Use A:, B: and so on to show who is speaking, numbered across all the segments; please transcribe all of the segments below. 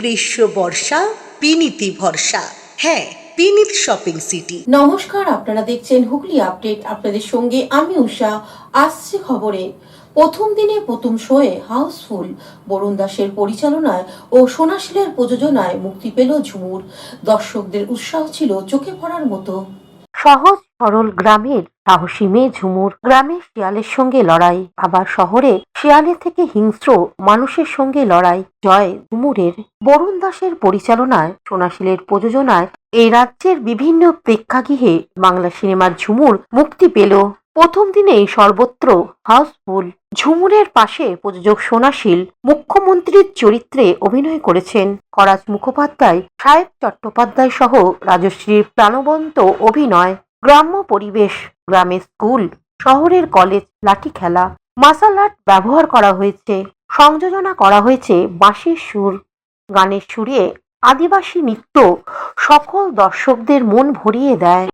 A: গ্রীষ্ম বর্ষা বিনীতি ভরসা। হ্যাঁ, বিনীত শপিং সিটি।
B: নমস্কার, আপনারা দেখছেন হুগলি আপডেট। আপনাদের সঙ্গে আমি উষা। আসছে খবরে প্রথম দিনে প্রথম শোয়ে হাউসফুল। বরুণ দাসের পরিচালনায় ও সোনাশিলের প্রযোজনায় মুক্তি পেল ঝুমুর। দর্শকদের উৎসাহ ছিল চোখে পড়ার মতো। সহজ সরল গ্রামের সাহসী মেয়ে ঝুমুর। গ্রামে শিয়ালের সঙ্গে লড়াই, আবার শহরে শিয়ালের থেকে হিংস্র মানুষের সঙ্গে লড়াই। জয় ঝুমুরের। বরুণ দাসের পরিচালনায়, সোনাশিলের প্রযোজনায় এই রাজ্যের বিভিন্ন প্রেক্ষাগৃহে বাংলা সিনেমার ঝুমুর মুক্তি পেল। প্রথম দিনেই সর্বত্র হাউসফুল। ঝুমুরের পাশে প্রযোজক সোনাশিল মুখ্যমন্ত্রীর চরিত্রে অভিনয় করেছেন করাজ মুখোপাধ্যায়, সাহেব চট্টোপাধ্যায় সহ রাজশ্রীর প্রাণবন্ত অভিনয়। গ্রাম্য পরিবেশ, গ্রামের স্কুল, শহরের কলেজ, লাঠি খেলা, মার্শাল আর্ট ব্যবহার করা হয়েছে। সংযোজনা করা হয়েছে বাঁশির সুর, গানের সুরে আদিবাসী নৃত্য সকল দর্শকদের মন ভরিয়ে দেয়।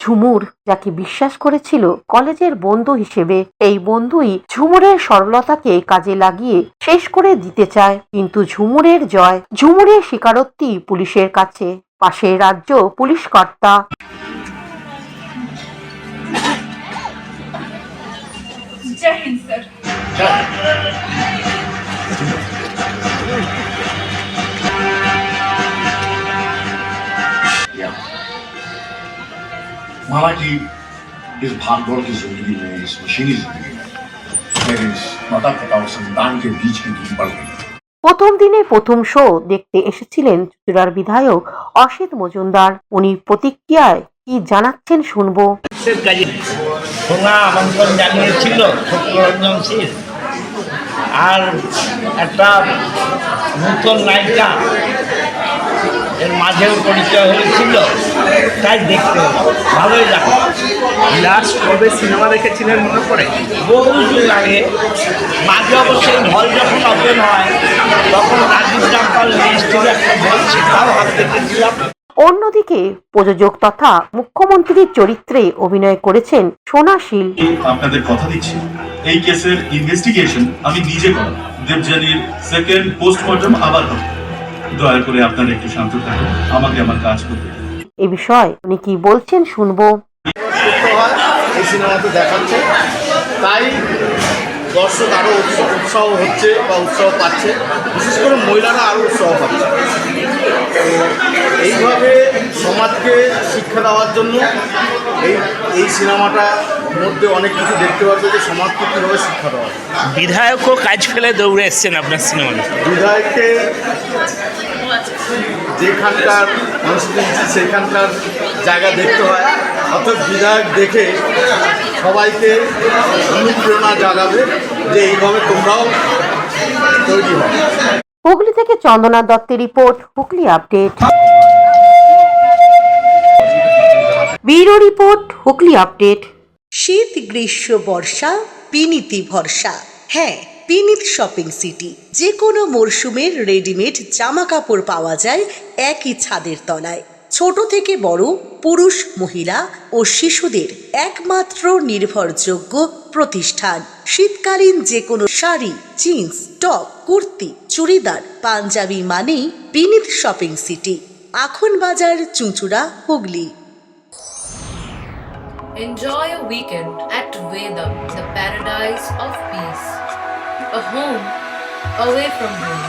B: ঝুমুর যাকে বিশ্বাস করেছিল কলেজের বন্ধু হিসেবে, এই বন্ধুই ঝুমুরের সরলতাকে কাজে লাগিয়ে শেষ করে দিতে চায়। কিন্তু ঝুমুরের জয়। ঝুমুরের স্বীকারোক্তি পুলিশের কাছে। পাশের রাজ্য পুলিশ কর্তা।
C: जय हिंद सर।
D: मामा जी, इस भागदौड़ की जिंदगी में, इस मशीनी जिंदगी में मेरे इस माता पिता और संतान के बीच की दूरी बढ़ गई।
B: প্রথম দিনে প্রথম শো দেখতে এসেছিলেন চুঁচুড়ার বিধায়ক অসিত মজুমদার। উনি প্রতিক্রিয়ায় কি জানাচ্ছেন শুনবো।
E: সোনা আমন্ত্রণ জানিয়েছিল সত্যরঞ্জন শীল, আর একটা নতুন নায়িকা এর মাঝেও পরিচয় হয়েছিল, তাই দেখতে ভালোই লাগে।
F: লাস্ট কবে সিনেমা দেখেছিলেন মনে পড়ে?
E: বহুদিন আগে, মাঝে অবশ্যই হল যখন ওপেন হয় তখন রাজীব রামপাল মিনিস্ট্রির একটা বই সেটাও হাত দেখেছিলাম।
B: অন্যদিকে প্রযোজক তথা মুখ্যমন্ত্রীর চরিত্রে অভিনয় করেছেন সোনাশিল।
G: আপনাদের কথা দিচ্ছি, এই কেসের ইনভেস্টিগেশন আমি নিজে করব। দেবযানীর সেকেন্ড পোস্টমর্টম আবার হবে। দয়া করে আপনারা একটু শান্ত থাকুন, আমাকে আমার কাজ করতে দিন।
B: এ বিষয়ে উনি কি বলছেন শুনবো।
F: এই সিনেমাতে দেখাচ্ছে, তাই দর্শক আরও উৎসাহ হচ্ছে বা উৎসাহ পাচ্ছে, বিশেষ করে মহিলারা আরও উৎসাহ পাচ্ছে। এইভাবে সমাজকে শিক্ষা দেওয়ার জন্য এই সিনেমাটার মধ্যে অনেক কিছু দেখতে পারবে যে সমাজকে কীভাবে শিক্ষা দেওয়া।
E: বিধায়কও কাজ ফেলে দৌড়ে এসছেন আপনার সিনেমা।
F: বিধায়ককে যেখানকার মানুষকে সেখানকার জায়গা দেখতে হয়, অর্থাৎ বিধায়ক দেখে সবাইকে অনুপ্রেরণা জাগাবে যে এইভাবে তোমরাও তৈরি হবে।
B: হুগলি থেকে চন্দনা দত্তের report, Hooghly update. Bureau report, Hooghly update.
A: শীত গ্রীষ্ম বর্ষা বিনীতি ভরসা। হ্যাঁ, বিনীত শপিং সিটি। যে কোনো মরশুমের রেডিমেড জামা কাপড় পাওয়া যায় একই ছাদের তলায়। ছোট থেকে বড়, পুরুষ, মহিলা ও শিশুদের একমাত্র নির্ভরযোগ্য প্রতিষ্ঠান। শীতকালীন যে কোনো শাড়ি, জিন্স, টপ, কুর্তি, চুড়িদার, পাঞ্জাবি মানেই বিনীত শপিং সিটি। আখন বাজার, চুঁচুড়া, Hooghly.
H: Enjoy a weekend at Vedam, the paradise of peace. A home away from home.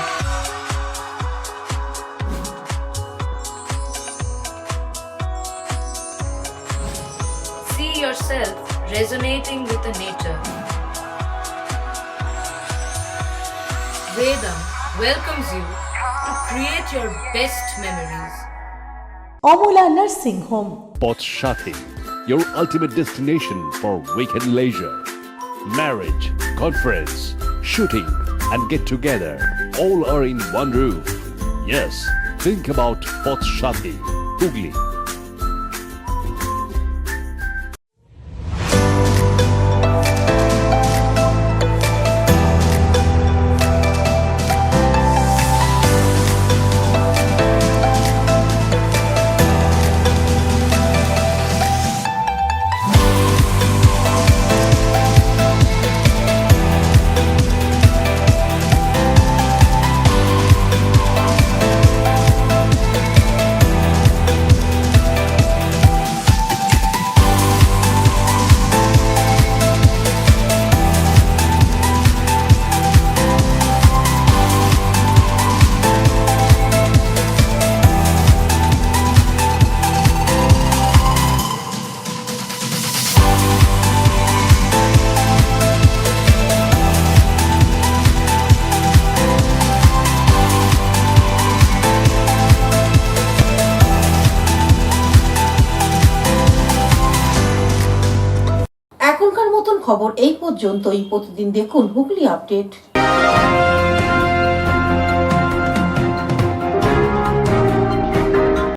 H: See yourself resonating with the nature. Vedam welcomes you to create your best memories.
A: Amala nursing home,
I: Pothshathi, your ultimate destination for weekend leisure. Marriage, conference, shooting, and get together all are in one roof. Yes, think about Pothshathi, Hooghly.
B: এখনকার মতন খবর এই পর্যন্তই। প্রতিদিন দেখুন Hooghly update.